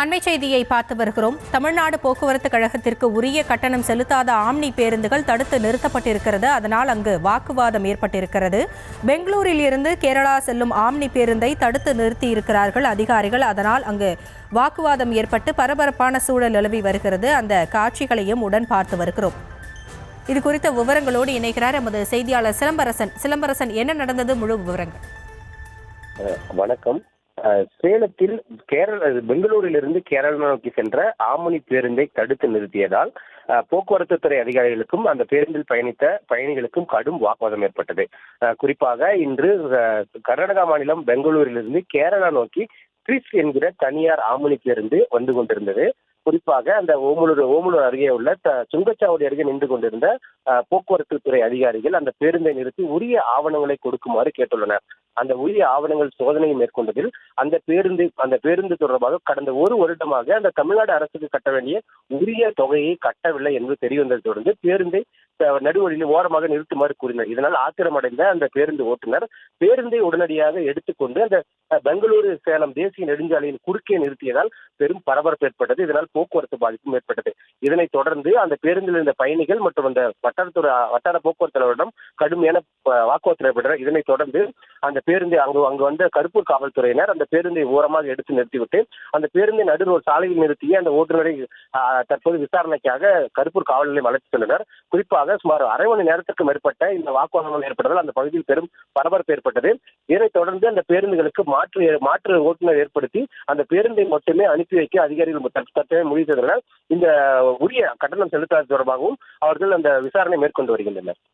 அண்மை செய்தியை பார்த்து வருகிறோம். தமிழ்நாடு போக்குவரத்து கழகத்திற்கு உரிய கட்டணம் செலுத்தாத ஆம்னி பேருந்துகள் தடுத்து நிறுத்தப்பட்டிருக்கிறது. அதனால் அங்கு வாக்குவாதம் ஏற்பட்டிருக்கிறது. பெங்களூரில் இருந்து கேரளா செல்லும் ஆம்னி பேருந்தை தடுத்து நிறுத்தி இருக்கிறார்கள் அதிகாரிகள். அதனால் அங்கு வாக்குவாதம் ஏற்பட்டு பரபரப்பான சூழல் நிலவி வருகிறது. அந்த காட்சிகளையும் உடன் பார்த்து வருகிறோம். இது குறித்த விவரங்களோடு இணைகிறார் எமது செய்தியாளர் சிலம்பரசன். சிலம்பரசன், என்ன நடந்தது, முழு விவரங்கள்? வணக்கம். சேலத்தில் பெங்களூரிலிருந்து கேரளா நோக்கி சென்ற ஆம்னி பேருந்தை தடுத்து நிறுத்தியதால் போக்குவரத்து துறை அதிகாரிகளுக்கும் அந்த பேருந்தில் பயணித்த பயணிகளுக்கும் கடும் வாக்குவாதம் ஏற்பட்டது. குறிப்பாக இன்று கர்நாடகா மாநிலம் பெங்களூரிலிருந்து கேரளா நோக்கி கிறிஸ் என்கிற தனியார் ஆம்னி பேருந்து வந்து கொண்டிருந்தது. குறிப்பாக அந்த ஓமலூர் அருகே உள்ள சுங்கச்சாவடி அருகே நின்று கொண்டிருந்த போக்குவரத்து துறை அதிகாரிகள் அந்த பேருந்தை நிறுத்தி உரிய ஆவணங்களை கொடுக்குமாறு கேட்டுள்ளனர். அந்த உரிய ஆவணங்கள் சோதனையை மேற்கொண்டதில் அந்த பேருந்து தொடர்பாக கடந்த ஒரு வருடமாக அந்த தமிழ்நாடு அரசுக்கு கட்ட வேண்டிய உரிய தொகையை கட்டவில்லை என்று தெரியவந்ததை தொடர்ந்து பேருந்தை நடுவழியில் ஓரமாக நிறுத்துமாறு கூறினர். இதனால் ஆத்திரமடைந்த அந்த பேருந்து ஓட்டுநர் பேருந்தை உடனடியாக எடுத்துக்கொண்டு அந்த பெங்களூரு சேலம் தேசிய நெடுஞ்சாலையின் குறுக்கே நிறுத்தியதால் பெரும் பரபரப்பு ஏற்பட்டது. இதனால் போக்குவரத்து பாதிப்பும் ஏற்பட்டது. இதனைத் தொடர்ந்து அந்த பேருந்தில் இருந்த பயணிகள் மற்றும் அந்த வட்டார போக்குவரத்து கடுமையான வாக்குவாதத்தில் ஏற்பட்டனர். இதனைத் தொடர்ந்து அந்த பேருந்தை அங்கு வந்த கருப்பூர் காவல்துறையினர் அந்த பேருந்தை ஓரமாக எடுத்து நிறுத்திவிட்டு அந்த பேருந்தை நடுவில் ஒரு சாலையில் நிறுத்திய அந்த ஓட்டுநரை தற்போது விசாரணைக்காக கருப்பூர் காவல் நிலையம் அழைத்து சென்றனர். குறிப்பாக சுமார் அரை மணி நேரத்திற்கு மேற்பட்ட இந்த வாக்குவாதங்கள் ஏற்பட்டதால் அந்த பகுதியில் பெரும் பரபரப்பு ஏற்பட்டது. இதனைத் தொடர்ந்து அந்த பேருந்துகளுக்கு மாற்று ஓட்டுநர் ஏற்படுத்தி அந்த பேருந்தை மட்டுமே அனுப்பி வைக்க அதிகாரிகள் தற்போது முடிவு செய்தனர். இந்த உரிய கட்டணம் செலுத்தாத தொடர்பாகவும் அவர்கள் அந்த விசாரணை மேற்கொண்டு வருகின்றனர்.